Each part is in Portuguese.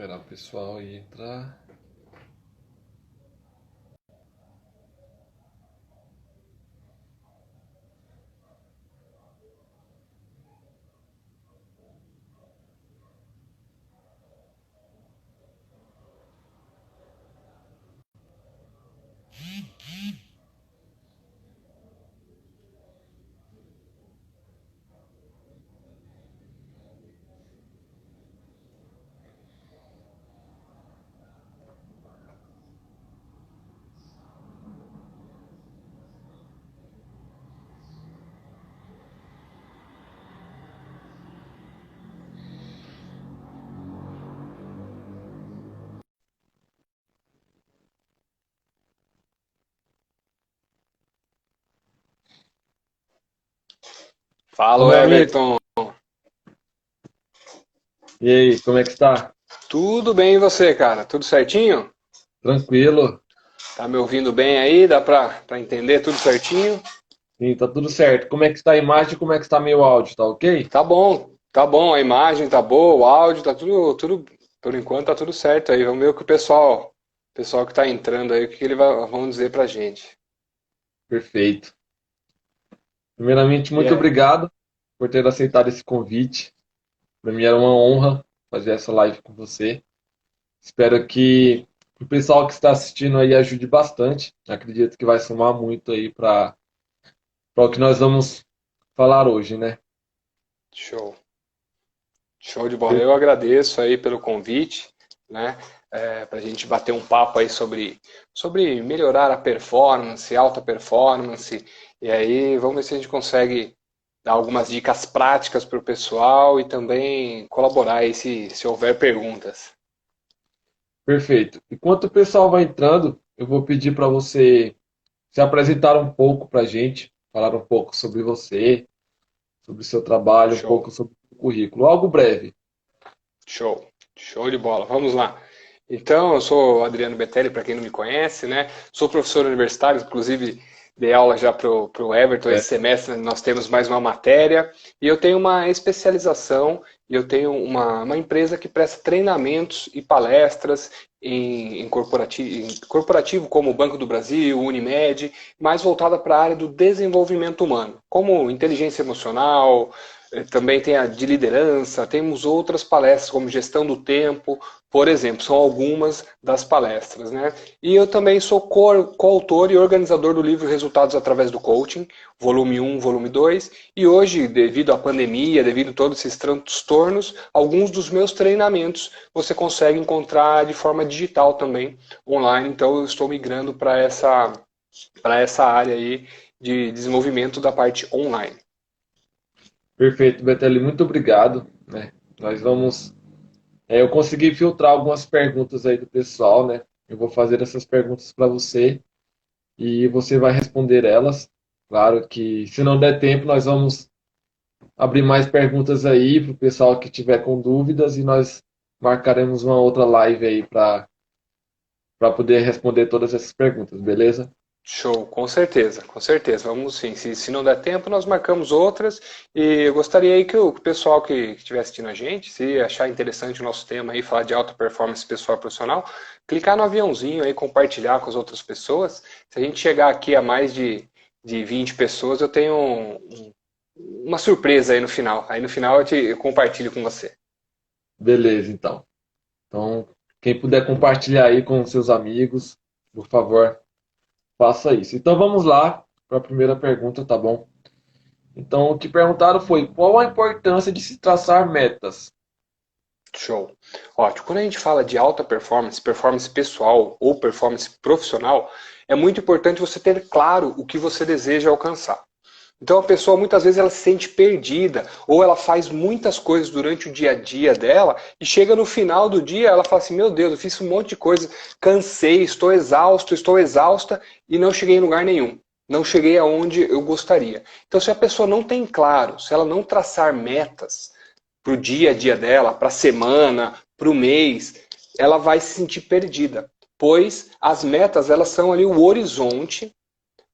Esperar o pessoal aí entrar. Ô, Fala, meu amigo, Everton. e aí, como é que está? Tudo bem e você, cara? Tudo certinho? Tranquilo? Tá me ouvindo bem aí? Dá pra entender tudo certinho? Sim, tá tudo certo. Como é que está a imagem e como é que está meu áudio, tá ok? Tá bom, tá bom. A imagem tá boa, o áudio tá tudo, por enquanto tá tudo certo aí. Vamos ver o que o pessoal que tá entrando aí, o que ele vão dizer pra gente. Perfeito. Primeiramente, E muito aí? obrigado por ter aceitado esse convite. Para mim era uma honra fazer essa live com você. Espero que o pessoal que está assistindo aí ajude bastante. Acredito que vai somar muito aí para o que nós vamos falar hoje, né? Show. Show de bola. Eu agradeço aí pelo convite, né? Para a gente bater um papo aí sobre melhorar a performance, alta performance. E aí, vamos ver se a gente consegue dar algumas dicas práticas para o pessoal e também colaborar aí se houver perguntas. Perfeito. Enquanto o pessoal vai entrando, eu vou pedir para você se apresentar um pouco para a gente, falar um pouco sobre você, sobre o seu trabalho, um Show. pouco sobre o currículo. Algo breve. Show, show de bola. Vamos lá. Então, eu sou Adriano Betelli, para quem não me conhece, né? Sou professor universitário, inclusive dei aula já para o Everton É, esse semestre, nós temos mais uma matéria, e eu tenho uma especialização, e eu tenho uma empresa que presta treinamentos e palestras em corporativo, como o Banco do Brasil, Unimed, mais voltada para a área do desenvolvimento humano, como inteligência emocional, também tem a de liderança, temos outras palestras como gestão do tempo, por exemplo, são algumas das palestras, né? E eu também sou coautor e organizador do livro Resultados através do Coaching, volume 1, volume 2, e hoje, devido à pandemia, devido a todos esses transtornos, alguns dos meus treinamentos você consegue encontrar de forma digital também, online, então eu estou migrando para essa área aí de desenvolvimento da parte online. perfeito, Betelli, muito obrigado, né? Nós vamos. Eu consegui filtrar algumas perguntas aí do pessoal, né? Eu vou fazer essas perguntas para você e você vai responder elas. Claro que se não der tempo, nós vamos abrir mais perguntas aí para o pessoal que tiver com dúvidas e nós marcaremos uma outra live aí para poder responder todas essas perguntas, beleza? Show, com certeza, com certeza. Vamos sim. Se não der tempo, nós marcamos outras. E eu gostaria aí que o pessoal que estiver assistindo a gente, se achar interessante o nosso tema aí, falar de alta performance pessoal e profissional, clicar no aviãozinho aí, compartilhar com as outras pessoas. Se a gente chegar aqui a mais de 20 pessoas, eu tenho uma surpresa aí no final. Aí no final eu compartilho com você. Beleza, então. Então, quem puder compartilhar aí com seus amigos, por favor, faça isso. Então vamos lá para a primeira pergunta, tá bom? Então, o que perguntaram foi: qual a importância de se traçar metas? Show. Ótimo. Quando a gente fala de alta performance, performance pessoal ou performance profissional, é muito importante você ter claro o que você deseja alcançar. Então a pessoa muitas vezes ela se sente perdida ou ela faz muitas coisas durante o dia a dia dela e chega no final do dia ela fala assim: meu Deus, eu fiz um monte de coisa, cansei, estou exausto, estou exausta e não cheguei em lugar nenhum. Não cheguei aonde eu gostaria. Então, se a pessoa não tem claro, se ela não traçar metas, para o dia a dia dela, para a semana, para o mês, ela vai se sentir perdida, pois as metas elas são ali o horizonte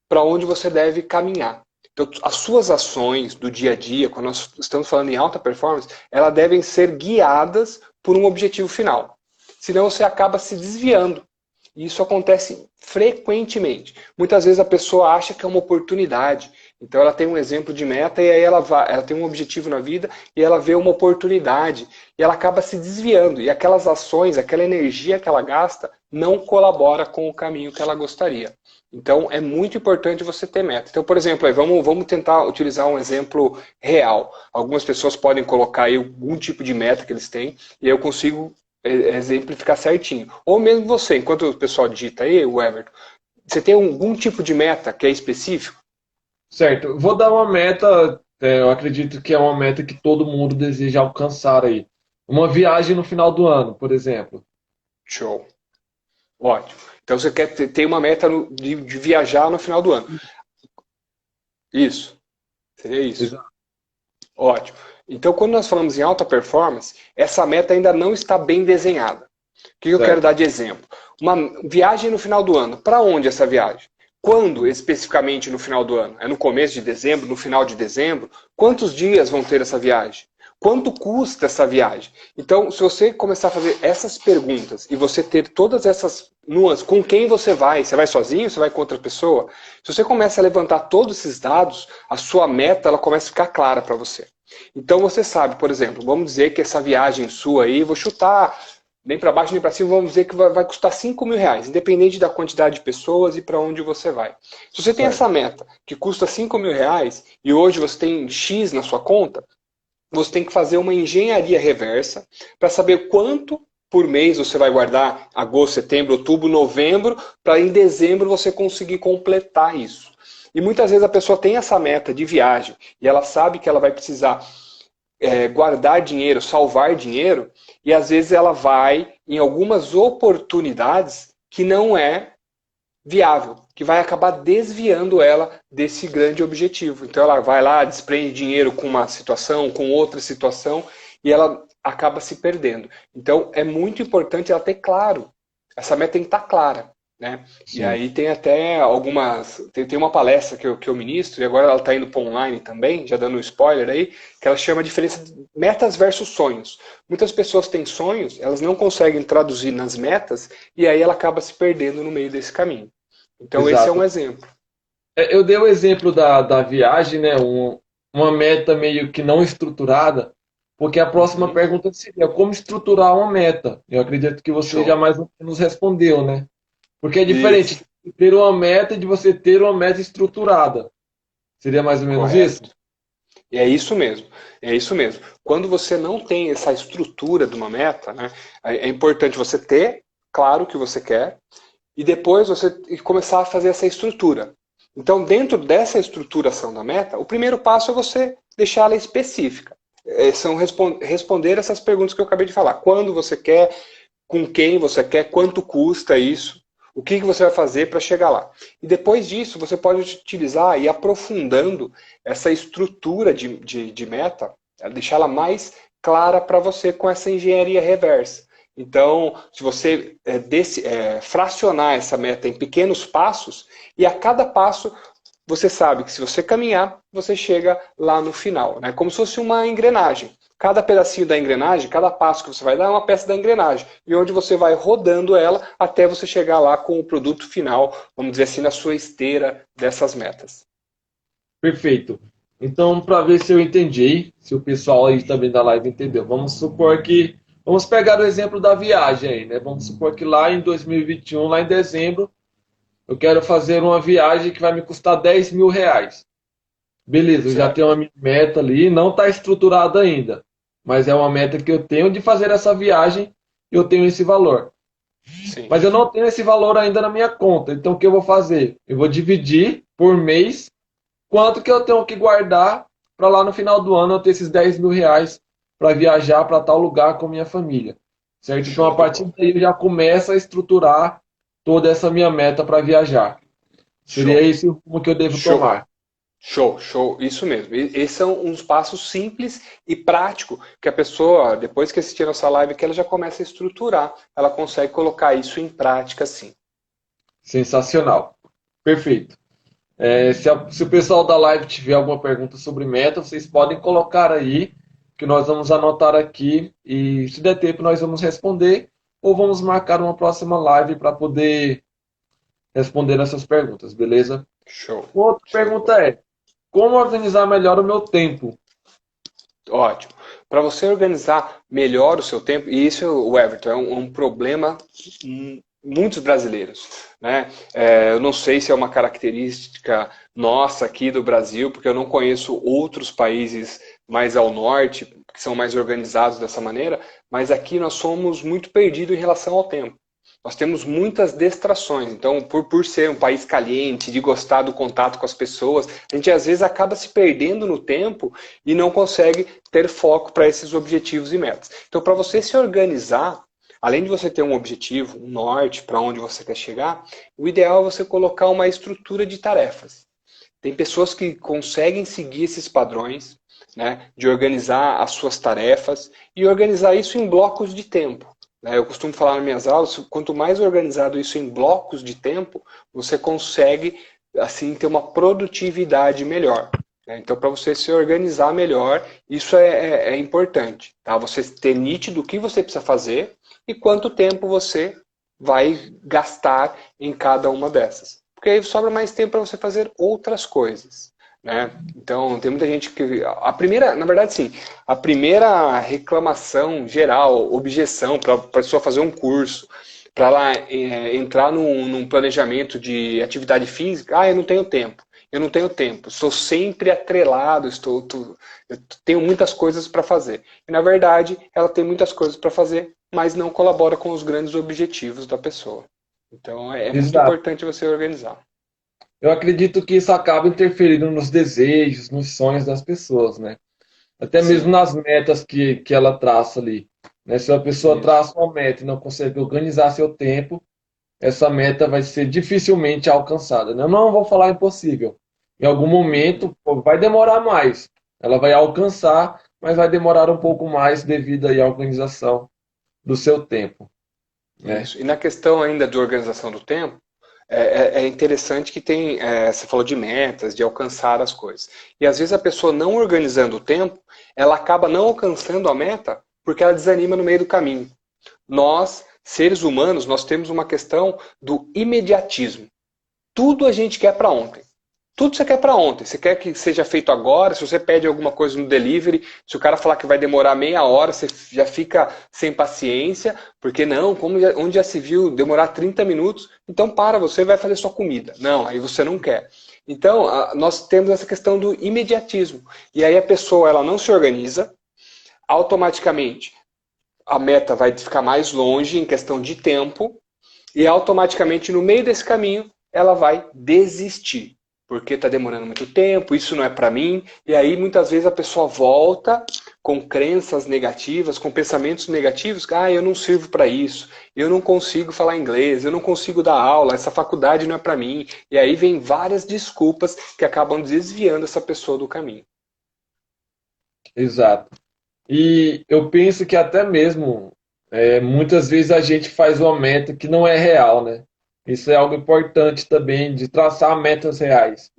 para onde você deve caminhar. Então, as suas ações do dia a dia, quando nós estamos falando em alta performance, elas devem ser guiadas por um objetivo final. senão você acaba se desviando. E isso acontece frequentemente. Muitas vezes a pessoa acha que é uma oportunidade. Então ela tem um exemplo de meta e aí ela tem um objetivo na vida e ela vê uma oportunidade e ela acaba se desviando. E aquelas ações, aquela energia que ela gasta não colabora com o caminho que ela gostaria. Então é muito importante você ter meta. Então, por exemplo, aí, vamos tentar utilizar um exemplo real. Algumas pessoas podem colocar aí algum tipo de meta que eles têm e eu consigo exemplificar certinho. Ou mesmo você, enquanto o pessoal digita aí, o Everton, você tem algum tipo de meta que é específico? Certo. Vou dar uma meta, eu acredito que é uma meta que todo mundo deseja alcançar aí. Uma viagem no final do ano, por exemplo. Show. Ótimo. Então você quer ter uma meta de viajar no final do ano. Isso. Seria isso. Exato. Ótimo. Então, quando nós falamos em alta performance, essa meta ainda não está bem desenhada. O que eu quero Certo. dar de exemplo? Uma viagem no final do ano. Para onde essa viagem? Quando especificamente no final do ano? É no começo de dezembro, no final de dezembro? Quantos dias vão ter essa viagem? Quanto custa essa viagem? Então, se você começar a fazer essas perguntas e você ter todas essas nuances, com quem você vai? Você vai sozinho? Você vai com outra pessoa? Se você começa a levantar todos esses dados, a sua meta ela começa a ficar clara para você. Então você sabe, por exemplo, vamos dizer que essa viagem sua aí, vou chutar nem para baixo nem para cima, vamos dizer que vai custar R$ 5.000, independente da quantidade de pessoas e para onde você vai. Se você tem Certo. essa meta que custa R$ 5.000 e hoje você tem X na sua conta, você tem que fazer uma engenharia reversa para saber quanto por mês você vai guardar agosto, setembro, outubro, novembro, para em dezembro você conseguir completar isso. E muitas vezes a pessoa tem essa meta de viagem e ela sabe que ela vai precisar guardar dinheiro, salvar dinheiro, e às vezes ela vai em algumas oportunidades que não é viável, que vai acabar desviando ela desse grande objetivo. Então ela vai lá, desprende dinheiro com uma situação, com outra situação, e ela acaba se perdendo. Então é muito importante ela ter claro, essa meta tem que estar clara. Né? E Sim. aí tem até algumas. Tem uma palestra que eu ministro, e agora ela está indo para online também, já dando um spoiler aí, que ela chama a diferença de metas versus sonhos. Muitas pessoas têm sonhos, elas não conseguem traduzir nas metas, e aí ela acaba se perdendo no meio desse caminho. Então esse é um Exato. exemplo. Eu dei o exemplo da viagem, né? Uma meta meio que não estruturada, porque a próxima Uhum. pergunta seria como estruturar uma meta. Eu acredito que você já Show. mais ou menos respondeu, né? Porque é diferente Isso, de ter uma meta e de você ter uma meta estruturada. Seria mais ou menos isso? correto. E é isso mesmo. É isso mesmo. Quando você não tem essa estrutura de uma meta, né, é importante você ter claro o que você quer e depois você começar a fazer essa estrutura. Então, dentro dessa estruturação da meta, o primeiro passo é você deixá-la específica. São responder essas perguntas que eu acabei de falar. Quando você quer, com quem você quer, quanto custa isso, o que você vai fazer para chegar lá. E depois disso, você pode utilizar e ir aprofundando essa estrutura de meta, deixá-la mais clara para você com essa engenharia reversa. Então, se você fracionar essa meta em pequenos passos, e a cada passo você sabe que se você caminhar, você chega lá no final. Né? Como se fosse uma engrenagem. Cada pedacinho da engrenagem, cada passo que você vai dar é uma peça da engrenagem. E onde você vai rodando ela até você chegar lá com o produto final, vamos dizer assim, na sua esteira dessas metas. Perfeito. Então, para ver se eu entendi, se o pessoal aí também da live entendeu, vamos supor que. Vamos pegar o exemplo da viagem aí, né? Vamos supor que lá em 2021, lá em dezembro, eu quero fazer uma viagem que vai me custar R$ 10.000. Beleza, eu já Certo? tenho uma minha meta ali, não está estruturada ainda, mas é uma meta que eu tenho de fazer essa viagem e eu tenho esse valor. Sim. Mas eu não tenho esse valor ainda na minha conta, então o que eu vou fazer? Eu vou dividir por mês quanto que eu tenho que guardar para lá no final do ano eu ter esses R$ 10.000 para viajar para tal lugar com minha família. Certo? Então, Show a de partir bola. daí, eu já começo a estruturar toda essa minha meta para viajar. Seria Show. esse o rumo que eu devo Show. tomar. Show, show, isso mesmo. Esses são uns passos simples e práticos que a pessoa, depois que assistir a nossa live, que ela já começa a estruturar, ela consegue colocar isso em prática, sim. Sensacional. Perfeito. Se o pessoal da live tiver alguma pergunta sobre meta, vocês podem colocar aí, que nós vamos anotar aqui e se der tempo nós vamos responder. ou vamos marcar uma próxima live para poder responder essas perguntas, beleza? Show. Outra Show de pergunta bola. é: como organizar melhor o meu tempo? Ótimo. Para você organizar melhor o seu tempo, e isso, o Everton, é um problema muitos brasileiros, né? Eu não sei se é uma característica nossa aqui do Brasil, porque eu não conheço outros países mais ao norte que são mais organizados dessa maneira, mas aqui nós somos muito perdidos em relação ao tempo. Nós temos muitas distrações, então por ser um país caliente, de gostar do contato com as pessoas, a gente às vezes acaba se perdendo no tempo e não consegue ter foco para esses objetivos e metas. Então, para você se organizar, além de você ter um objetivo, um norte para onde você quer chegar, o ideal é você colocar uma estrutura de tarefas. Tem pessoas que conseguem seguir esses padrões, né, de organizar as suas tarefas e organizar isso em blocos de tempo. Eu costumo falar nas minhas aulas, quanto mais organizado isso em blocos de tempo, você consegue assim ter uma produtividade melhor. Então, para você se organizar melhor, isso é importante. Tá? Você ter nítido o que você precisa fazer e quanto tempo você vai gastar em cada uma dessas. Porque aí sobra mais tempo para você fazer outras coisas. Né? Então, tem muita gente que. A primeira, na verdade, sim, a primeira reclamação geral, objeção para a pessoa fazer um curso, para ela entrar num planejamento de atividade física, eu não tenho tempo. Eu não tenho tempo, sou sempre atrelado, eu tenho muitas coisas para fazer. E na verdade, ela tem muitas coisas para fazer, mas não colabora com os grandes objetivos da pessoa. Então é muito Exato. importante você organizar. Eu acredito que isso acaba interferindo nos desejos, nos sonhos das pessoas, né? Até mesmo Sim, nas metas que ela traça ali. Né? Se a pessoa isso. traça uma meta e não consegue organizar seu tempo, essa meta vai ser dificilmente alcançada, né? Eu não vou falar impossível. Em algum Uhum. momento pô, vai demorar mais. Ela vai alcançar, mas vai demorar um pouco mais devido aí à organização do seu tempo, né? Isso. E na questão ainda de organização do tempo, é interessante que tem, você falou de metas, de alcançar as coisas. E às vezes a pessoa não organizando o tempo, ela acaba não alcançando a meta porque ela desanima no meio do caminho. Nós, seres humanos, nós temos uma questão do imediatismo. Tudo a gente quer para ontem. Tudo você quer para ontem. Você quer que seja feito agora. Se você pede alguma coisa no delivery, se o cara falar que vai demorar meia hora, você já fica sem paciência, porque não, onde já se viu demorar 30 minutos, então para, você vai fazer sua comida. Não, aí você não quer. Então, nós temos essa questão do imediatismo. E aí a pessoa ela não se organiza, automaticamente a meta vai ficar mais longe em questão de tempo, e automaticamente no meio desse caminho ela vai desistir, porque está demorando muito tempo, isso não é para mim, e aí muitas vezes a pessoa volta com crenças negativas, com pensamentos negativos, eu não sirvo para isso, eu não consigo falar inglês, eu não consigo dar aula, essa faculdade não é para mim, e aí vem várias desculpas que acabam desviando essa pessoa do caminho. Exato. E eu penso que até mesmo muitas vezes a gente faz uma meta que não é real, né? Isso é algo importante também de traçar metas reais,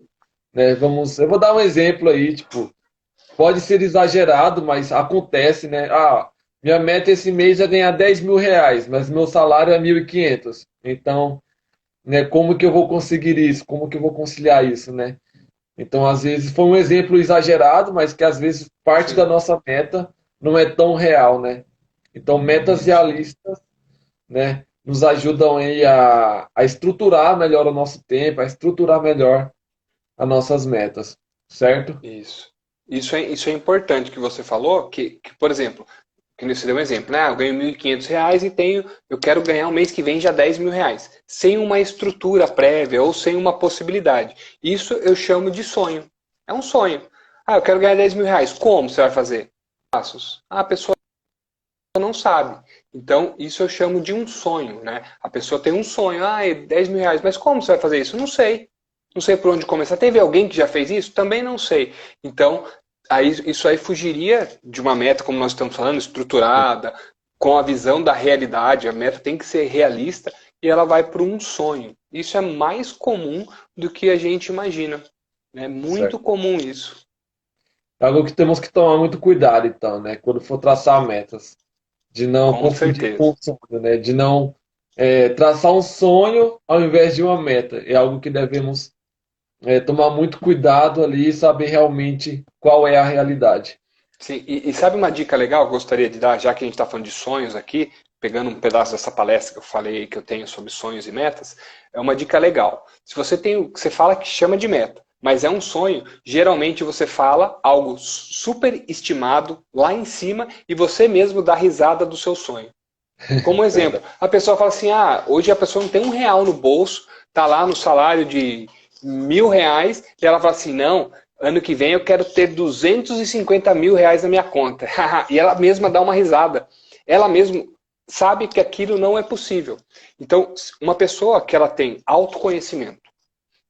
né? Eu vou dar um exemplo aí, tipo, pode ser exagerado, mas acontece, né? Minha meta esse mês é ganhar R$ 10.000, mas meu salário é 1.500. Então, né, como que eu vou conseguir isso? Como que eu vou conciliar isso, né? Então, às vezes, foi um exemplo exagerado, mas que às vezes parte da Sim, nossa meta não é tão real, né? Então, metas isso. realistas, né, nos ajudam aí a estruturar melhor o nosso tempo, a estruturar melhor as nossas metas, certo? Isso. Isso é importante que você falou, que, por exemplo, que você deu um exemplo, né? Eu ganho R$ 1.500 e eu quero ganhar o mês que vem já R$ 10.000, sem uma estrutura prévia ou sem uma possibilidade. Isso eu chamo de sonho. É um sonho. Eu quero ganhar R$ 10.000. Como você vai fazer? Passos. A pessoa não sabe. Então, isso eu chamo de um sonho, né? A pessoa tem um sonho, é R$ 10.000, mas como você vai fazer isso? Não sei. Não sei por onde começar. Teve alguém que já fez isso? Também não sei. Então, isso aí fugiria de uma meta, como nós estamos falando, estruturada, com a visão da realidade. A meta tem que ser realista e ela vai para um sonho. Isso é mais comum do que a gente imagina. É muito Certo. comum isso. É algo que temos que tomar muito cuidado, então, né? Quando for traçar metas. de não Com confundir com certeza. o sonho, né? De não traçar um sonho ao invés de uma meta. É algo que devemos tomar muito cuidado ali e saber realmente qual é a realidade. Sim, e sabe uma dica legal que eu gostaria de dar, já que a gente está falando de sonhos aqui, pegando um pedaço dessa palestra que eu falei que eu tenho sobre sonhos e metas, é uma dica legal. Se você tem o que você fala que chama de meta, mas é um sonho, geralmente você fala algo super estimado lá em cima e você mesmo dá risada do seu sonho. Como exemplo, Verdade. a pessoa fala assim: ah, hoje a pessoa não tem R$ 1 no bolso, tá lá no salário de R$ 1.000, e ela fala assim: não, ano que vem eu quero ter R$ 250.000 na minha conta. E ela mesma dá uma risada. Ela mesma sabe que aquilo não é possível. Então, uma pessoa que ela tem autoconhecimento,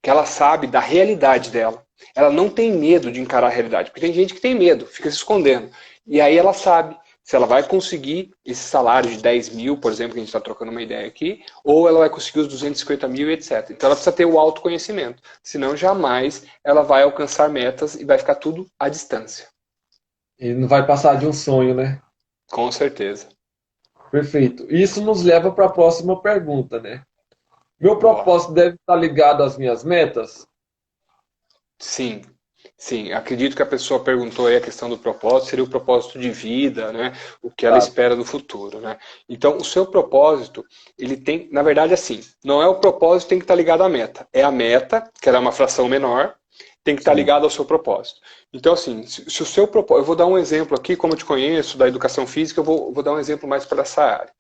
que ela sabe da realidade dela, ela não tem medo de encarar a realidade, porque tem gente que tem medo, fica se escondendo. E aí ela sabe se ela vai conseguir esse salário de 10 mil, por exemplo, que a gente está trocando uma ideia aqui, ou ela vai conseguir os 250 mil, etc. Então ela precisa ter o autoconhecimento, senão jamais ela vai alcançar metas e vai ficar tudo à distância. E não vai passar de um sonho, né? Com certeza. Perfeito. Isso nos leva para a próxima pergunta, né? Meu Boa. propósito deve estar ligado às minhas metas? Sim, sim. Acredito que a pessoa perguntou aí a questão do propósito, seria o propósito de vida, né? O que ela Tá. espera do futuro, né? Então, o seu propósito, ele tem, na verdade, assim, não é o propósito que tem que estar ligado à meta. É a meta, que ela é uma fração menor, tem que estar Sim. ligado ao seu propósito. Então, assim, se o seu propósito. Eu vou dar um exemplo aqui, como eu te conheço, da educação física, eu vou dar um exemplo mais para essa área.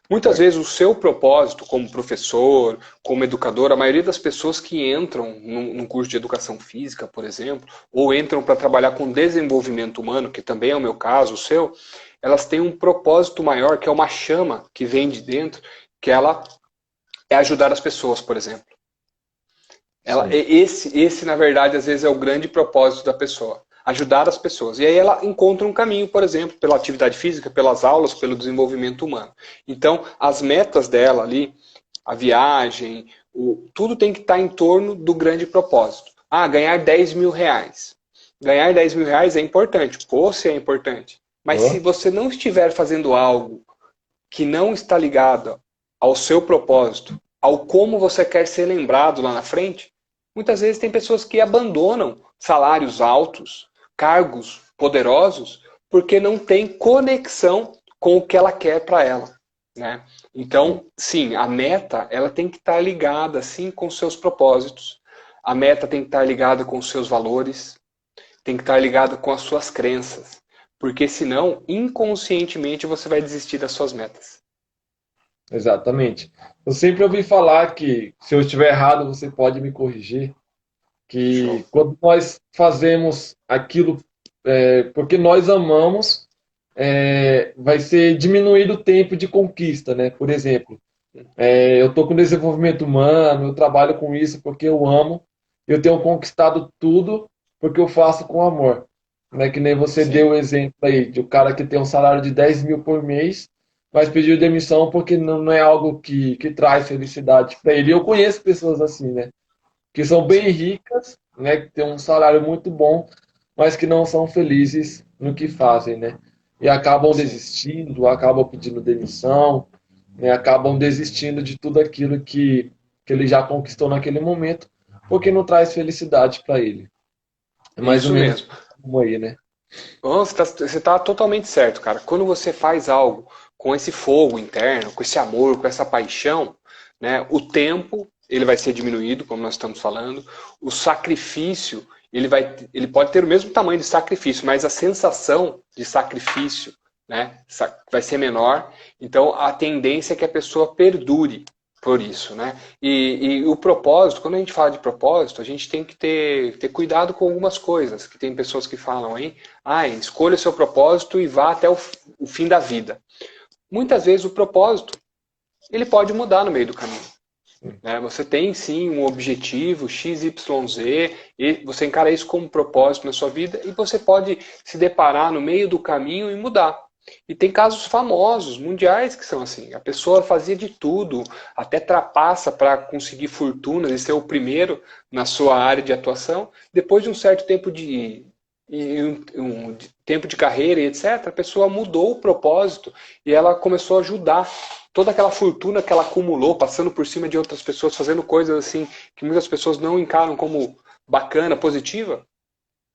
Muitas Certo. vezes o seu propósito como professor, como educador, a maioria das pessoas que entram num curso de educação física, por exemplo, ou entram para trabalhar com desenvolvimento humano, que também é o meu caso, o seu, elas têm um propósito maior, que é uma chama que vem de dentro, que ela é ajudar as pessoas, por exemplo. Sim. Esse, na verdade, às vezes é o grande propósito da pessoa. Ajudar as pessoas. E aí ela encontra um caminho, por exemplo, pela atividade física, pelas aulas, pelo desenvolvimento humano. Então, as metas dela ali, a viagem, tudo tem que estar em torno do grande propósito. Ah, ganhar R$ 10.000. Ganhar R$ 10.000 é importante. Pô, se é importante. Mas se Ó, você não estiver fazendo algo que não está ligado ao seu propósito, ao como você quer ser lembrado lá na frente, muitas vezes tem pessoas que abandonam salários altos, cargos poderosos, porque não tem conexão com o que ela quer para ela, né? sim. Então, sim, a meta ela tem que estar ligada sim com seus propósitos. A meta tem que estar ligada com os seus valores, tem que estar ligada com as suas crenças, porque senão, inconscientemente, você vai desistir das suas metas. Exatamente. Eu sempre ouvi falar que, se eu estiver errado, você pode me corrigir, Show. que quando nós fazemos aquilo porque nós amamos, vai ser diminuído o tempo de conquista, né? Por exemplo, eu estou com desenvolvimento humano, eu trabalho com isso porque eu amo, eu tenho conquistado tudo porque eu faço com amor. Né? Que nem você deu Sim, o exemplo aí de um cara que tem um salário de 10 mil por mês, mas pediu demissão porque não é algo que traz felicidade para ele. Eu conheço pessoas assim, né? Que são bem sim. ricas, né? Que têm um salário muito bom, mas que não são felizes no que fazem, né? E acabam Sim, desistindo, acabam pedindo demissão, né? Acabam desistindo de tudo aquilo que ele já conquistou naquele momento, porque não traz felicidade para ele. É mais ou isso menos mesmo. como aí, né? Você tá totalmente certo, cara. Quando você faz algo com esse fogo interno, com esse amor, com essa paixão, né, o tempo ele vai ser diminuído, como nós estamos falando. O sacrifício ele pode ter o mesmo tamanho de sacrifício, mas a sensação de sacrifício, né, vai ser menor. Então a tendência é que a pessoa perdure por isso, né? E o propósito, quando a gente fala de propósito, a gente tem que ter cuidado com algumas coisas, que tem pessoas que falam, hein? Ah, escolha o seu propósito e vá até o fim da vida. Muitas vezes o propósito, ele pode mudar no meio do caminho, né? Você tem sim um objetivo X, Y, Z, e você encara isso como propósito na sua vida, e você pode se deparar no meio do caminho e mudar. E tem casos famosos, mundiais, que são assim. A pessoa fazia de tudo, até trapaça para conseguir fortunas e ser o primeiro na sua área de atuação. Depois de um certo tempo e um tempo de carreira e etc., a pessoa mudou o propósito e ela começou a ajudar. Toda aquela fortuna que ela acumulou, passando por cima de outras pessoas, fazendo coisas assim que muitas pessoas não encaram como bacana, positiva,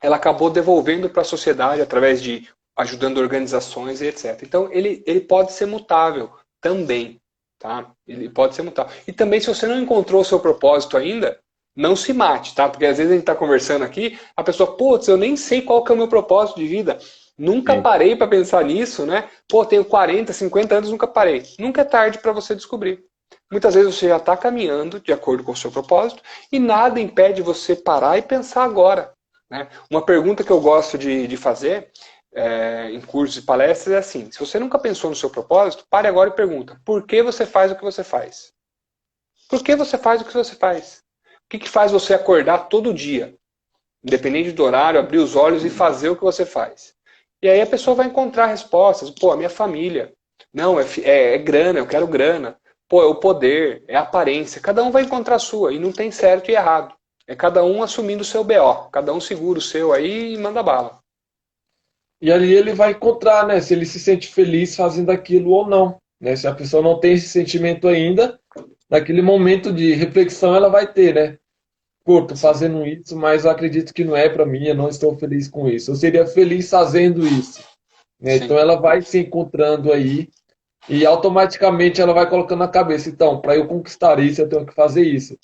ela acabou devolvendo para a sociedade através de ajudando organizações e etc. Então, ele pode ser mutável também. Tá? Ele pode ser mutável. E também, se você não encontrou o seu propósito ainda, não se mate, tá? Porque às vezes a gente está conversando aqui, a pessoa, putz, eu nem sei qual que é o meu propósito de vida. Nunca Sim. parei para pensar nisso, né? Pô, tenho 40, 50 anos, nunca parei. Nunca é tarde para você descobrir. Muitas vezes você já está caminhando de acordo com o seu propósito e nada impede você parar e pensar agora. Né? Uma pergunta que eu gosto de fazer em cursos e palestras é assim: se você nunca pensou no seu propósito, pare agora e pergunta: por que você faz o que você faz? Por que você faz o que você faz? O que faz você acordar todo dia, independente do horário, abrir os olhos e fazer o que você faz? E aí a pessoa vai encontrar respostas. Pô, a minha família. Não, é grana, eu quero grana. Pô, é o poder, é a aparência. Cada um vai encontrar a sua e não tem certo e errado. É cada um assumindo o seu BO. Cada um segura o seu aí e manda bala. E ali ele vai encontrar, né, se ele se sente feliz fazendo aquilo ou não. Né? Se a pessoa não tem esse sentimento ainda, naquele momento de reflexão ela vai ter, né? Pô, tô Sim, fazendo isso, mas eu acredito que não é para mim, eu não estou feliz com isso. Eu seria feliz fazendo isso. Né? Então sim, ela vai se encontrando aí e automaticamente ela vai colocando na cabeça, então, para eu conquistar isso, eu tenho que fazer isso.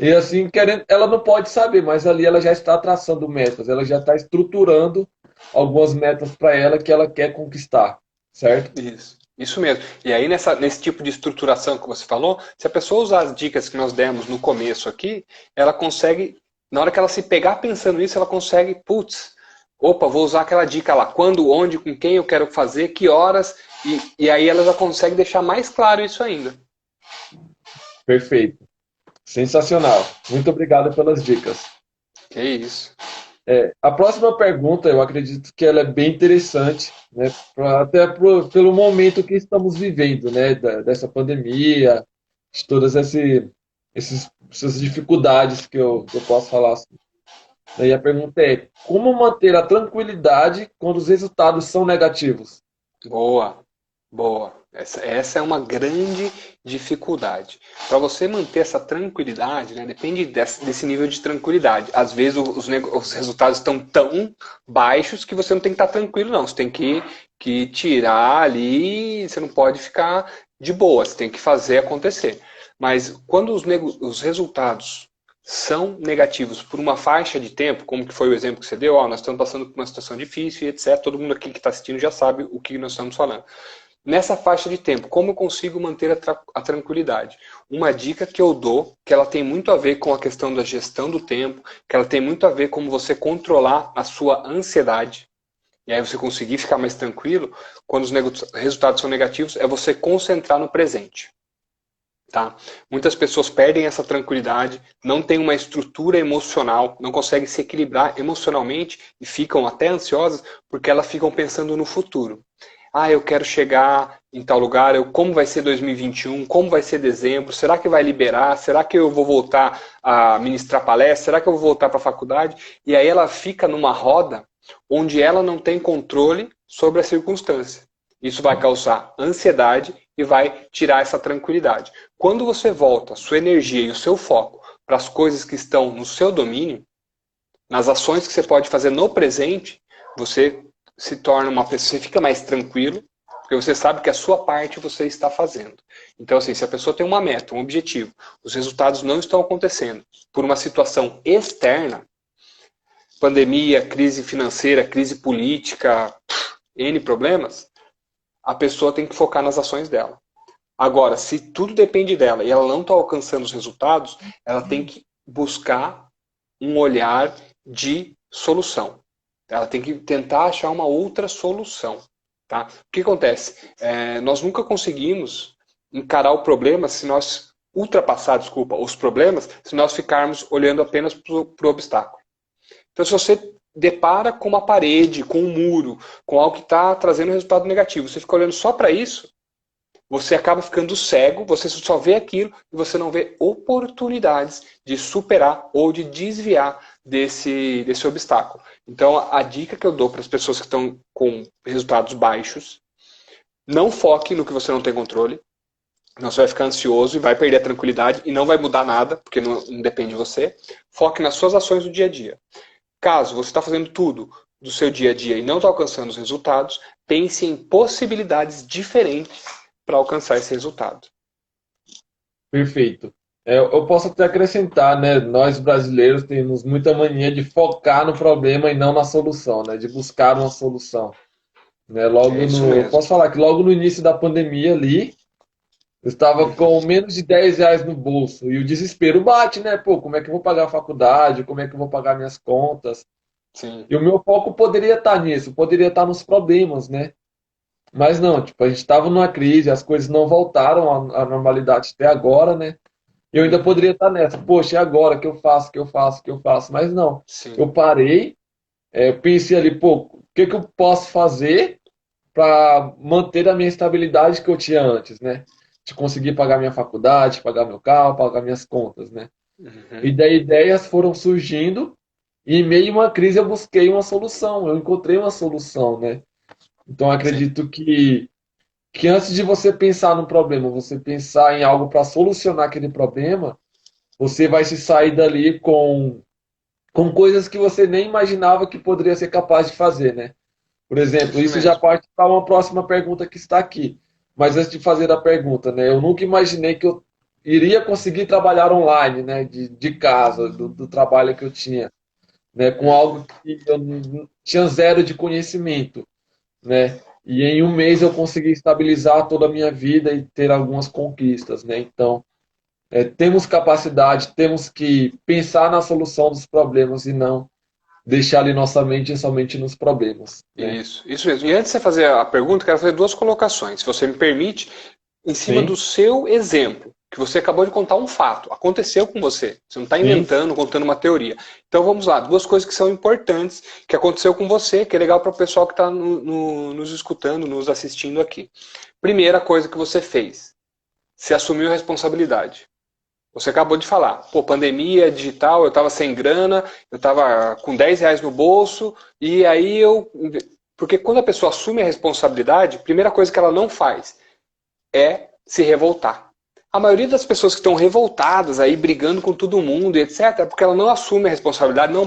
E assim, querendo, ela não pode saber, mas ali ela já está traçando metas, ela já está estruturando algumas metas para ela que ela quer conquistar, certo? isso. Isso mesmo. E aí, nesse tipo de estruturação que você falou, se a pessoa usar as dicas que nós demos no começo aqui, ela consegue, na hora que ela se pegar pensando nisso, ela consegue, putz, opa, vou usar aquela dica lá, quando, onde, com quem eu quero fazer, que horas, e aí ela já consegue deixar mais claro isso ainda. Perfeito. Sensacional. Muito obrigado pelas dicas. É isso. A próxima pergunta, eu acredito que ela é bem interessante, né? Pelo momento que estamos vivendo, né? Dessa pandemia, de todas essas dificuldades que eu posso falar assim. Daí a pergunta é: como manter a tranquilidade quando os resultados são negativos? Boa, boa. Essa é uma grande dificuldade. Para você manter essa tranquilidade, né, depende desse nível de tranquilidade. Às vezes os resultados estão tão baixos que você não tem que estar tranquilo, não. Você tem que tirar ali, você não pode ficar de boa, você tem que fazer acontecer. Mas quando os resultados são negativos por uma faixa de tempo, como que foi o exemplo que você deu, nós estamos passando por uma situação difícil e etc. Todo mundo aqui que está assistindo já sabe o que nós estamos falando. Nessa faixa de tempo, como eu consigo manter a tranquilidade? Uma dica que eu dou, que ela tem muito a ver com a questão da gestão do tempo, que ela tem muito a ver com você controlar a sua ansiedade, e aí você conseguir ficar mais tranquilo, quando os resultados são negativos, é você concentrar no presente. Tá? Muitas pessoas perdem essa tranquilidade, não têm uma estrutura emocional, não conseguem se equilibrar emocionalmente e ficam até ansiosas porque elas ficam pensando no futuro. Eu quero chegar em tal lugar, como vai ser 2021, como vai ser dezembro, será que vai liberar, será que eu vou voltar a ministrar palestra, será que eu vou voltar para a faculdade? E aí ela fica numa roda onde ela não tem controle sobre a circunstância. Isso vai causar ansiedade e vai tirar essa tranquilidade. Quando você volta a sua energia e o seu foco para as coisas que estão no seu domínio, nas ações que você pode fazer no presente, você se torna uma pessoa, você fica mais tranquilo, porque você sabe que a sua parte você está fazendo. Então, assim, se a pessoa tem uma meta, um objetivo, os resultados não estão acontecendo por uma situação externa, pandemia, crise financeira, crise política, N problemas, a pessoa tem que focar nas ações dela. Agora, se tudo depende dela e ela não está alcançando os resultados, ela tem que buscar um olhar de solução. Ela tem que tentar achar uma outra solução. Tá? O que acontece? Nós nunca conseguimos encarar o problema se nós ultrapassar, desculpa, os problemas, se nós ficarmos olhando apenas para o obstáculo. Então, se você depara com uma parede, com um muro, com algo que está trazendo resultado negativo, você fica olhando só para isso, você acaba ficando cego, você só vê aquilo e você não vê oportunidades de superar ou de desviar desse obstáculo. Então, a dica que eu dou para as pessoas que estão com resultados baixos, não foque no que você não tem controle, não, você vai ficar ansioso e vai perder a tranquilidade e não vai mudar nada, porque não depende de você. Foque nas suas ações do dia a dia. Caso você está fazendo tudo do seu dia a dia e não está alcançando os resultados, pense em possibilidades diferentes para alcançar esse resultado. Perfeito. Eu posso até acrescentar, né? Nós brasileiros temos muita mania de focar no problema e não na solução, né? De buscar uma solução, né? É isso Eu mesmo. posso falar que logo no início da pandemia ali, eu estava Uhum. com menos de R$ 10 no bolso e o desespero bate, né? Pô, como é que eu vou pagar a faculdade? Como é que eu vou pagar minhas contas? Sim. E o meu foco poderia estar nisso, poderia estar nos problemas, né? Mas não, tipo, a gente estava numa crise, as coisas não voltaram à normalidade até agora, né? Eu ainda Uhum. poderia estar nessa, poxa, e agora? O que eu faço? O que eu faço? O que eu faço? Mas não. Sim. Eu parei, pensei ali, pô, o que que eu posso fazer para manter a minha estabilidade que eu tinha antes, né? De conseguir pagar minha faculdade, pagar meu carro, pagar minhas contas, né? E Uhum. daí ideias foram surgindo, e em meio a uma crise eu busquei uma solução, eu encontrei uma solução, né? Então eu Sim. acredito que antes de você pensar no problema, você pensar em algo para solucionar aquele problema, você vai se sair dali com coisas que você nem imaginava que poderia ser capaz de fazer, né? Por exemplo, Isso isso já mesmo. parte para uma próxima pergunta que está aqui. Mas antes de fazer a pergunta, né? Eu nunca imaginei que eu iria conseguir trabalhar online, né? De casa, do trabalho que eu tinha, né? Com algo que eu tinha zero de conhecimento, né? E em um mês eu consegui estabilizar toda a minha vida e ter algumas conquistas, né? Então, temos capacidade, temos que pensar na solução dos problemas e não deixar ali nossa mente somente nos problemas, né? Isso mesmo. E antes de você fazer a pergunta, eu quero fazer duas colocações, se você me permite, em cima do Sim, seu exemplo, que você acabou de contar um fato, aconteceu com você. Você não está sim, inventando, contando uma teoria. Então vamos lá, duas coisas que são importantes, que aconteceu com você, que é legal para o pessoal que está nos escutando, nos assistindo aqui. Primeira coisa que você fez, você assumiu a responsabilidade. Você acabou de falar, pô, pandemia digital, eu estava sem grana, eu estava com R$ 10 no bolso, e aí eu. Porque quando a pessoa assume a responsabilidade, a primeira coisa que ela não faz é se revoltar. A maioria das pessoas que estão revoltadas aí, brigando com todo mundo e etc., é porque ela não assume a responsabilidade, não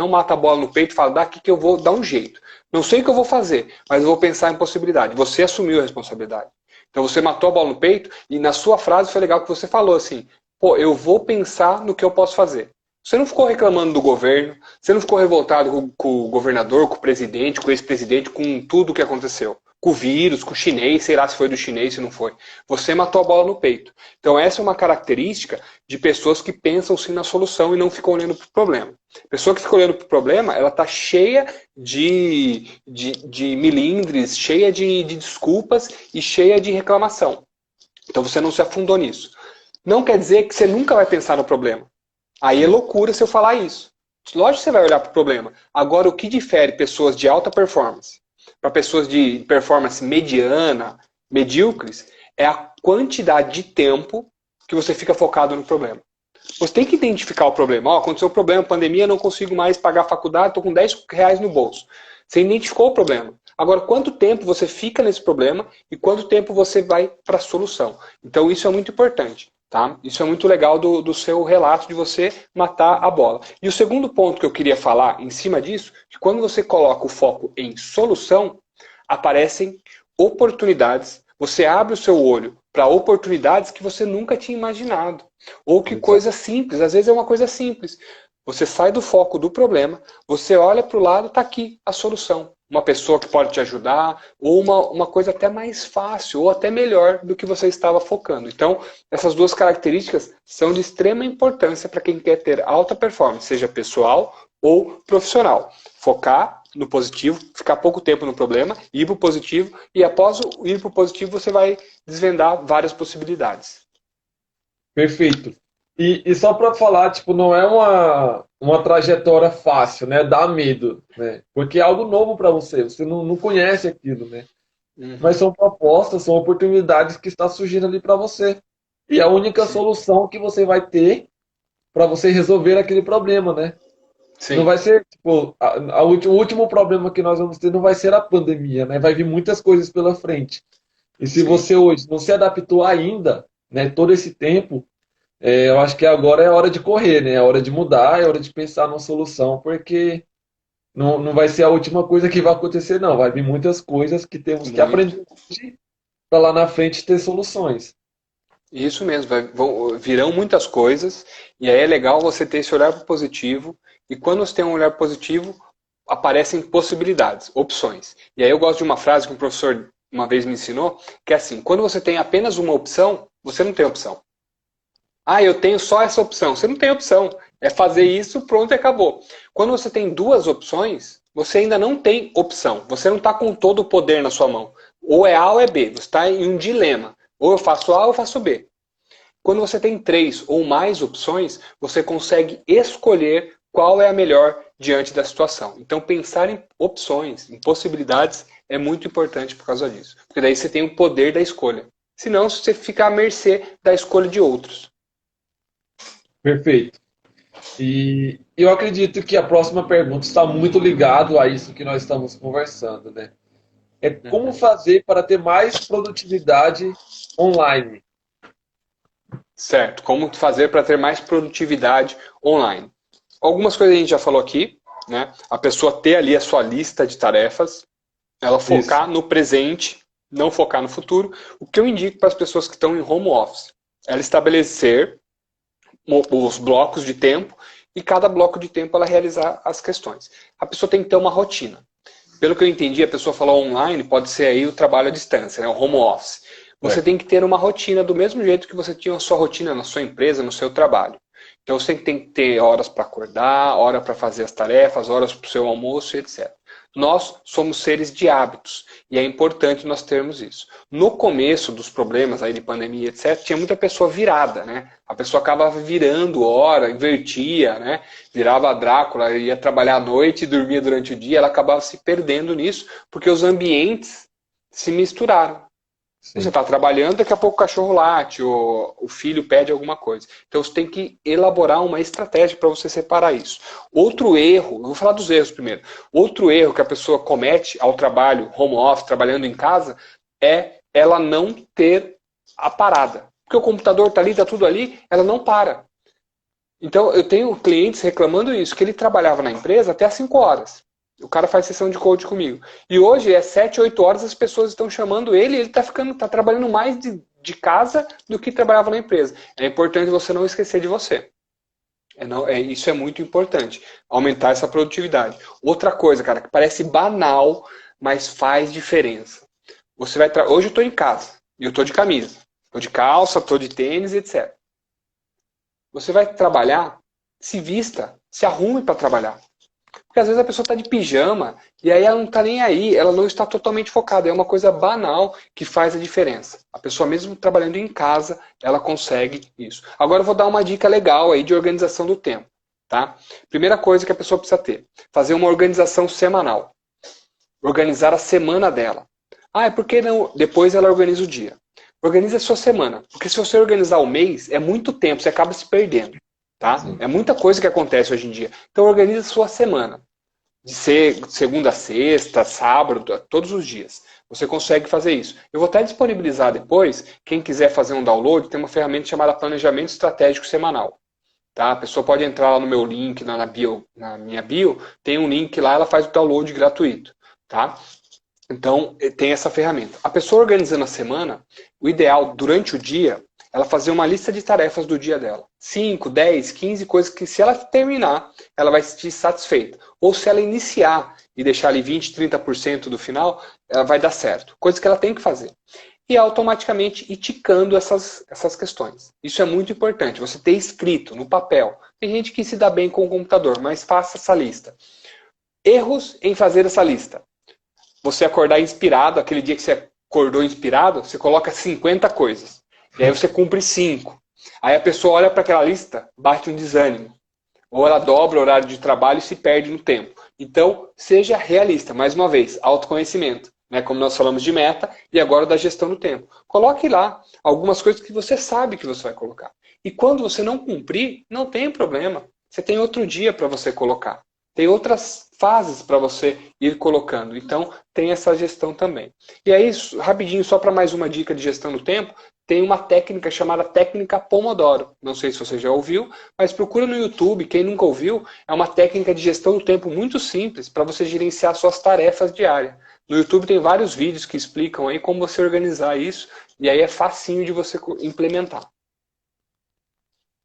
mata a bola no peito e fala, daqui que eu vou dar um jeito. Não sei o que eu vou fazer, mas eu vou pensar em possibilidade. Você assumiu a responsabilidade. Então você matou a bola no peito e na sua frase foi legal que você falou assim, pô, eu vou pensar no que eu posso fazer. Você não ficou reclamando do governo, você não ficou revoltado com o governador, com o presidente, com o ex-presidente, com tudo o que aconteceu. Com o vírus, com o chinês, sei lá se foi do chinês, se não foi. Você matou a bola no peito. Então essa é uma característica de pessoas que pensam sim na solução e não ficam olhando para o problema. A pessoa que fica olhando para o problema, ela está cheia de milindres, cheia de desculpas e cheia de reclamação. Então você não se afundou nisso. Não quer dizer que você nunca vai pensar no problema. Aí é loucura se eu falar isso. Lógico que você vai olhar para o problema. Agora, o que difere pessoas de alta performance para pessoas de performance mediana, medíocres, é a quantidade de tempo que você fica focado no problema. Você tem que identificar o problema. Ó, aconteceu um problema, pandemia, não consigo mais pagar a faculdade, estou com R$ 10 no bolso. Você identificou o problema. Agora, quanto tempo você fica nesse problema e quanto tempo você vai para a solução? Então, isso é muito importante. Tá? Isso é muito legal do seu relato de você matar a bola. E o segundo ponto que eu queria falar em cima disso, que quando você coloca o foco em solução, aparecem oportunidades, você abre o seu olho para oportunidades que você nunca tinha imaginado. Ou que exato. coisa simples, às vezes é uma coisa simples. Você sai do foco do problema, você olha para o lado, está aqui a solução. Uma pessoa que pode te ajudar, ou uma coisa até mais fácil, ou até melhor do que você estava focando. Então, essas duas características são de extrema importância para quem quer ter alta performance, seja pessoal ou profissional. Focar no positivo, ficar pouco tempo no problema, ir para o positivo, e após ir para o positivo você vai desvendar várias possibilidades. Perfeito. E só para falar, tipo, não é uma trajetória fácil, né? Dá medo, né? Porque é algo novo para você, você não conhece aquilo, né? Mas Uhum. são propostas, são oportunidades que está surgindo ali para você. E a única Sim. solução que você vai ter para você resolver aquele problema, né? Não Sim, vai ser, tipo, o último problema que nós vamos ter não vai ser a pandemia, né? Vai vir muitas coisas pela frente. E se sim. você hoje não se adaptou ainda, né, todo esse tempo, eu acho que agora é hora de correr, né? É hora de mudar, é hora de pensar numa solução, porque não vai ser a última coisa que vai acontecer, não. Vai vir muitas coisas que temos que Muito. aprender para lá na frente ter soluções. Isso mesmo, virão muitas coisas, e aí é legal você ter esse olhar positivo, e quando você tem um olhar positivo, aparecem possibilidades, opções. E aí eu gosto de uma frase que um professor uma vez me ensinou, que é assim, quando você tem apenas uma opção, você não tem opção. Ah, eu tenho só essa opção. Você não tem opção. É fazer isso, pronto e acabou. Quando você tem duas opções, você ainda não tem opção. Você não está com todo o poder na sua mão. Ou é A ou é B. Você está em um dilema. Ou eu faço A ou eu faço B. Quando você tem três ou mais opções, você consegue escolher qual é a melhor diante da situação. Então, pensar em opções, em possibilidades, é muito importante por causa disso. Porque daí você tem o poder da escolha. Senão, você fica à mercê da escolha de outros. Perfeito. E eu acredito que a próxima pergunta está muito ligado a isso que nós estamos conversando, né? É como Uhum. fazer para ter mais produtividade online. Certo. Como fazer para ter mais produtividade online? Algumas coisas a gente já falou aqui, né? A pessoa ter ali a sua lista de tarefas, ela Isso. focar no presente, não focar no futuro. O que eu indico para as pessoas que estão em home office? Ela estabelecer os blocos de tempo e cada bloco de tempo ela realizar as questões. A pessoa tem que ter uma rotina. Pelo que eu entendi, a pessoa falou online, pode ser aí o trabalho à distância, né? O home office. Você Certo. tem que ter uma rotina do mesmo jeito que você tinha a sua rotina na sua empresa, no seu trabalho. Então você tem que ter horas para acordar, hora para fazer as tarefas, horas para o seu almoço, etc. Nós somos seres de hábitos e é importante nós termos isso. No começo dos problemas aí de pandemia, etc., tinha muita pessoa virada, né? A pessoa acabava virando hora, invertia, né? Virava a Drácula, ia trabalhar à noite e dormia durante o dia, ela acabava se perdendo nisso, porque os ambientes se misturaram. Você Sim. está trabalhando, daqui a pouco o cachorro late, ou o filho pede alguma coisa. Então você tem que elaborar uma estratégia para você separar isso. Outro erro, eu vou falar dos erros primeiro. Outro erro que a pessoa comete ao trabalho, home office, trabalhando em casa, é ela não ter a parada. Porque o computador está ali, está tudo ali, ela não para. Então eu tenho clientes reclamando isso, que ele trabalhava na empresa até às 5 horas. O cara faz sessão de coach comigo. E hoje é 7, 8 horas, as pessoas estão chamando ele e ele está trabalhando mais de casa do que trabalhava na empresa. É importante você não esquecer de você. Isso é muito importante. Aumentar essa produtividade. Outra coisa, cara, que parece banal, mas faz diferença. Hoje eu estou em casa e eu estou de camisa. Estou de calça, estou de tênis, etc. Você vai trabalhar, se vista, se arrume para trabalhar. Porque às vezes a pessoa está de pijama e aí ela não está nem aí, ela não está totalmente focada. É uma coisa banal que faz a diferença. A pessoa, mesmo trabalhando em casa, ela consegue isso. Agora eu vou dar uma dica legal aí de organização do tempo. Tá? Primeira coisa que a pessoa precisa ter: fazer uma organização semanal. Organizar a semana dela. Ah, é porque não? Depois ela organiza o dia. Organize a sua semana. Porque se você organizar o mês, é muito tempo, você acaba se perdendo. Tá? Sim. É muita coisa que acontece hoje em dia. Então organize a sua semana. De ser segunda a sexta, sábado, todos os dias. Você consegue fazer isso. Eu vou até disponibilizar depois, quem quiser fazer um download, tem uma ferramenta chamada Planejamento Estratégico Semanal. Tá? A pessoa pode entrar lá no meu link, na minha bio, tem um link lá, ela faz o download gratuito. Tá? Então, tem essa ferramenta. A pessoa organizando a semana, o ideal durante o dia, ela fazer uma lista de tarefas do dia dela. 5, 10, 15 coisas que, se ela terminar, ela vai se sentir satisfeita. Ou se ela iniciar e deixar ali 20, 30% do final, ela vai dar certo. Coisas que ela tem que fazer. E automaticamente ir ticando essas questões. Isso é muito importante, você ter escrito no papel. Tem gente que se dá bem com o computador, mas faça essa lista. Erros em fazer essa lista. Você acordar inspirado, aquele dia que você acordou inspirado, você coloca 50 coisas. E aí você cumpre 5. Aí a pessoa olha para aquela lista, bate um desânimo. Ou ela dobra o horário de trabalho e se perde no tempo. Então, seja realista. Mais uma vez, autoconhecimento. Né? Como nós falamos de meta e agora da gestão do tempo. Coloque lá algumas coisas que você sabe que você vai colocar. E quando você não cumprir, não tem problema. você tem outro dia para você colocar. Tem outras fases para você ir colocando. Então, tem essa gestão também. E aí, rapidinho, só para mais uma dica de gestão do tempo, tem uma técnica chamada técnica Pomodoro. Não sei se você já ouviu, mas procura no YouTube, quem nunca ouviu, é uma técnica de gestão do tempo muito simples para você gerenciar suas tarefas diárias. No YouTube tem vários vídeos que explicam aí como você organizar isso, e aí é facinho de você implementar.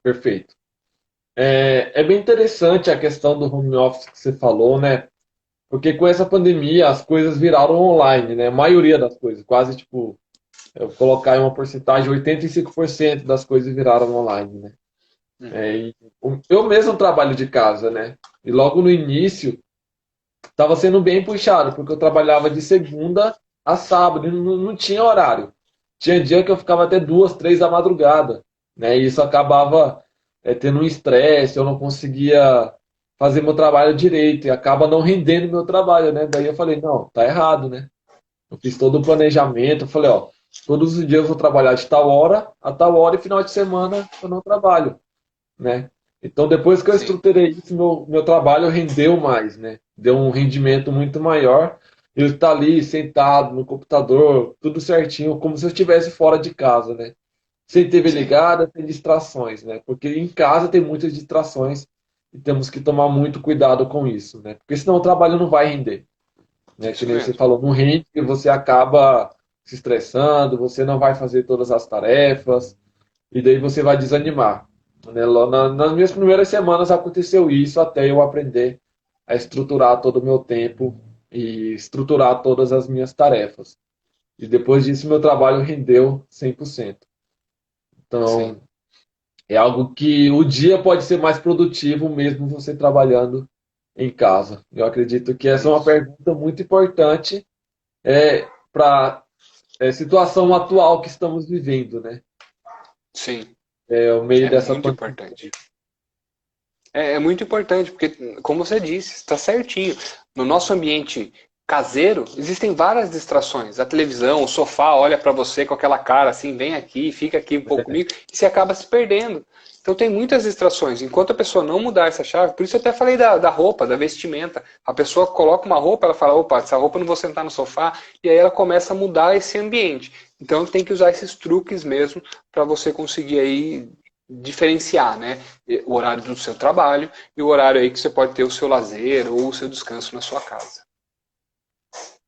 Perfeito. É bem interessante a questão do home office que você falou, né? Porque com essa pandemia as coisas viraram online, né? A maioria das coisas, quase tipo, eu colocar em uma porcentagem, 85% das coisas viraram online, né? Uhum. Eu mesmo trabalho de casa, né? E logo no início estava sendo bem puxado, porque eu trabalhava de segunda a sábado, e não tinha horário. Tinha dia que eu ficava até 2, 3 da madrugada, né? E isso acabava tendo um estresse, eu não conseguia fazer meu trabalho direito, e acaba não rendendo meu trabalho, né? Daí eu falei, não, tá errado, né? Eu fiz todo o planejamento, eu falei, ó, todos os dias eu vou trabalhar de tal hora a tal hora e final de semana eu não trabalho, né? Então, depois que eu Sim, estruturei isso, meu trabalho rendeu mais, né? Deu um rendimento muito maior. Eu estar ali sentado no computador, tudo certinho, como se eu estivesse fora de casa, né? Sem TV sim, ligada, sem distrações, né? Porque em casa tem muitas distrações e temos que tomar muito cuidado com isso, né? Porque senão o trabalho não vai render, né? Que isso nem você mesmo. falou, não rende e você acaba se estressando, você não vai fazer todas as tarefas e daí você vai desanimar, né? Nas minhas primeiras semanas aconteceu isso até eu aprender a estruturar todo o meu tempo e estruturar todas as minhas tarefas. E depois disso meu trabalho rendeu 100%. Sim, Então, é algo que o dia pode ser mais produtivo mesmo você trabalhando em casa. Eu acredito que essa é uma isso. pergunta muito importante para a situação atual que estamos vivendo, né? Sim, É o meio é dessa muito pandemia. importante. É muito importante, porque, como você disse, está certinho. No nosso ambiente caseiro, existem várias distrações. A televisão, o sofá olha para você com aquela cara assim, vem aqui, fica aqui um pouco comigo, e você acaba se perdendo. Então tem muitas distrações. Enquanto a pessoa não mudar essa chave, por isso eu até falei da roupa, da vestimenta. A pessoa coloca uma roupa, ela fala, opa, essa roupa eu não vou sentar no sofá, e aí ela começa a mudar esse ambiente. Então tem que usar esses truques mesmo para você conseguir aí diferenciar, né? O horário do seu trabalho e o horário aí que você pode ter o seu lazer ou o seu descanso na sua casa.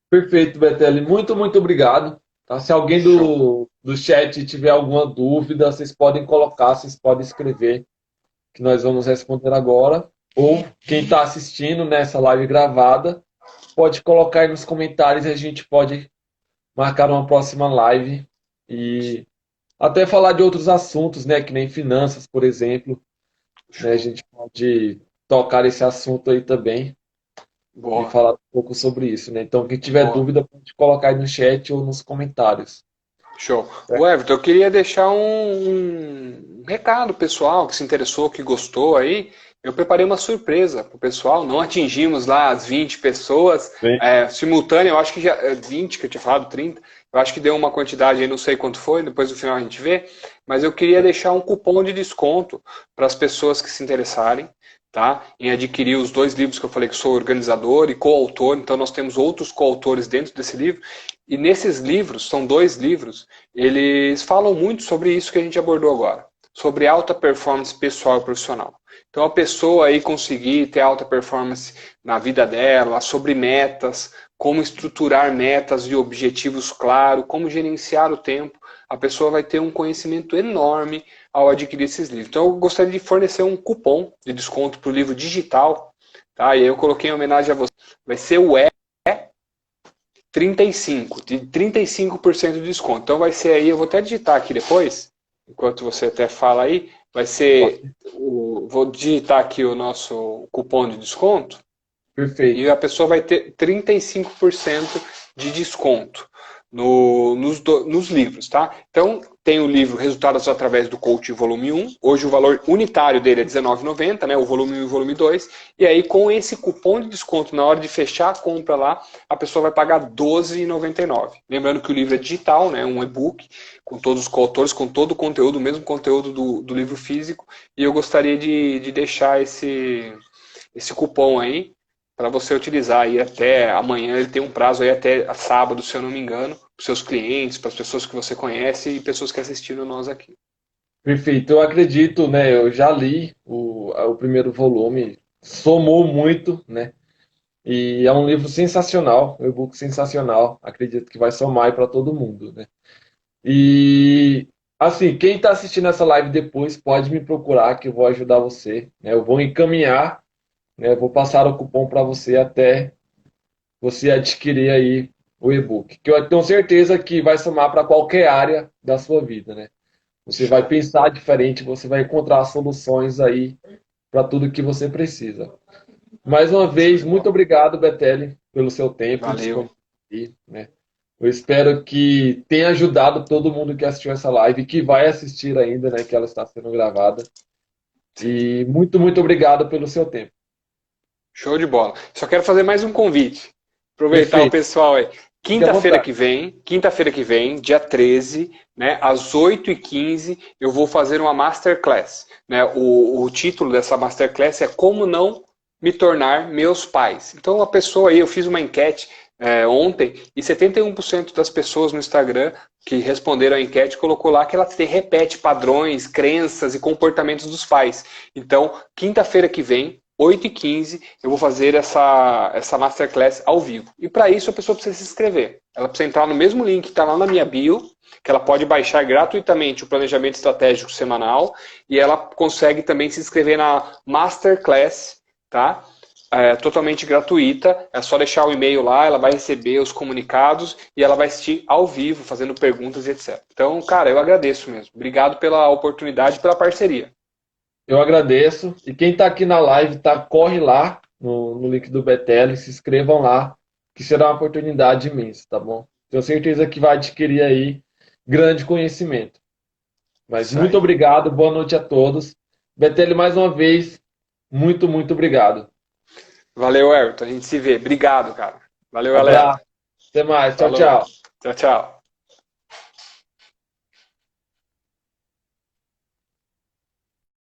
Perfeito, Betelli. Muito, muito obrigado. Tá? Se alguém Show. do chat tiver alguma dúvida, vocês podem colocar, vocês podem escrever, que nós vamos responder agora. Ou quem está assistindo nessa live gravada, pode colocar aí nos comentários e a gente pode marcar uma próxima live e até falar de outros assuntos, né? Que nem finanças, por exemplo. Né? A Show. gente pode tocar esse assunto aí também e Boa. falar um pouco sobre isso, né? Então, quem tiver Boa. dúvida, pode colocar aí no chat ou nos comentários. Show. O Certo? Everton, eu queria deixar um recado pessoal que se interessou, que gostou aí. Eu preparei uma surpresa para o pessoal. Não atingimos lá as 20 pessoas Bem, simultânea. Eu acho que já 20, que eu tinha falado 30. Eu acho que deu uma quantidade aí, não sei quanto foi. Depois no final a gente vê. Mas eu queria deixar um cupom de desconto para as pessoas que se interessarem, tá? Em adquirir os dois livros que eu falei que sou organizador e coautor. Então nós temos outros coautores dentro desse livro. E nesses livros, são dois livros, eles falam muito sobre isso que a gente abordou agora, sobre alta performance pessoal e profissional. Então a pessoa aí conseguir ter alta performance na vida dela, sobre metas, como estruturar metas e objetivos claros, como gerenciar o tempo, a pessoa vai ter um conhecimento enorme ao adquirir esses livros. Então eu gostaria de fornecer um cupom de desconto para o livro digital, tá? E aí eu coloquei em homenagem a você. Vai ser o 35, de 35% de desconto. Então vai ser aí, eu vou até digitar aqui depois, enquanto você até fala aí, vai ser, vou digitar aqui o nosso cupom de desconto, e perfeito. a pessoa vai ter 35% de desconto. nos livros, tá? Então, tem o livro Resultados através do Coaching volume 1. Hoje o valor unitário dele é R$19,90, né? O volume 1 e o volume 2. E aí, com esse cupom de desconto, na hora de fechar a compra lá, a pessoa vai pagar R$12,99. Lembrando que o livro é digital, né? Um e-book, com todos os coautores, com todo o conteúdo, o mesmo conteúdo do livro físico. E eu gostaria de deixar esse cupom aí para você utilizar aí até amanhã. Ele tem um prazo aí até sábado, se eu não me engano, para os seus clientes, para as pessoas que você conhece e pessoas que assistiram nós aqui. Perfeito, eu acredito, né? Eu já li o primeiro volume, somou muito, né? E é um livro sensacional, um e-book sensacional. Acredito que vai somar para todo mundo, né? E assim, quem está assistindo essa live depois pode me procurar que eu vou ajudar você, né? Eu vou encaminhar, né? Eu vou passar o cupom para você até você adquirir aí o e-book, que eu tenho certeza que vai somar para qualquer área da sua vida, né? Você vai Show. pensar diferente, você vai encontrar soluções aí para tudo que você precisa. Mais uma Show vez, de muito bola. obrigado, Betelli, pelo seu tempo Valeu. disponível, né? Eu espero que tenha ajudado todo mundo que assistiu essa live, que vai assistir ainda, né, que ela está sendo gravada. Sim. E muito, muito obrigado pelo seu tempo. Show de bola. Só quero fazer mais um convite. Aproveitar o Perfeito. pessoal aí. Fique à vontade. Quinta-feira que vem, dia 13, né, às 8h15, eu vou fazer uma Masterclass. Né? O título dessa Masterclass é Como Não Me Tornar Meus Pais. Então, a pessoa aí, eu fiz uma enquete ontem, e 71% das pessoas no Instagram que responderam a enquete colocou lá que ela repete padrões, crenças e comportamentos dos pais. Então, quinta-feira que vem, 8h15, eu vou fazer essa Masterclass ao vivo. E para isso a pessoa precisa se inscrever. Ela precisa entrar no mesmo link que está lá na minha bio, que ela pode baixar gratuitamente o planejamento estratégico semanal, e ela consegue também se inscrever na Masterclass, tá? Totalmente gratuita, é só deixar o e-mail lá, ela vai receber os comunicados e ela vai assistir ao vivo, fazendo perguntas e etc. Então, cara, eu agradeço mesmo. Obrigado pela oportunidade e pela parceria. Eu agradeço. E quem está aqui na live, tá, corre lá no link do Betelli, se inscrevam lá, que será uma oportunidade imensa, tá bom? Tenho certeza que vai adquirir aí grande conhecimento. Mas Isso muito aí. obrigado, boa noite a todos. Betelli, mais uma vez, muito, muito obrigado. Valeu, Everton. A gente se vê. Obrigado, cara. Valeu, galera. Abraço, até mais, tchau, Falou. tchau. Tchau, tchau.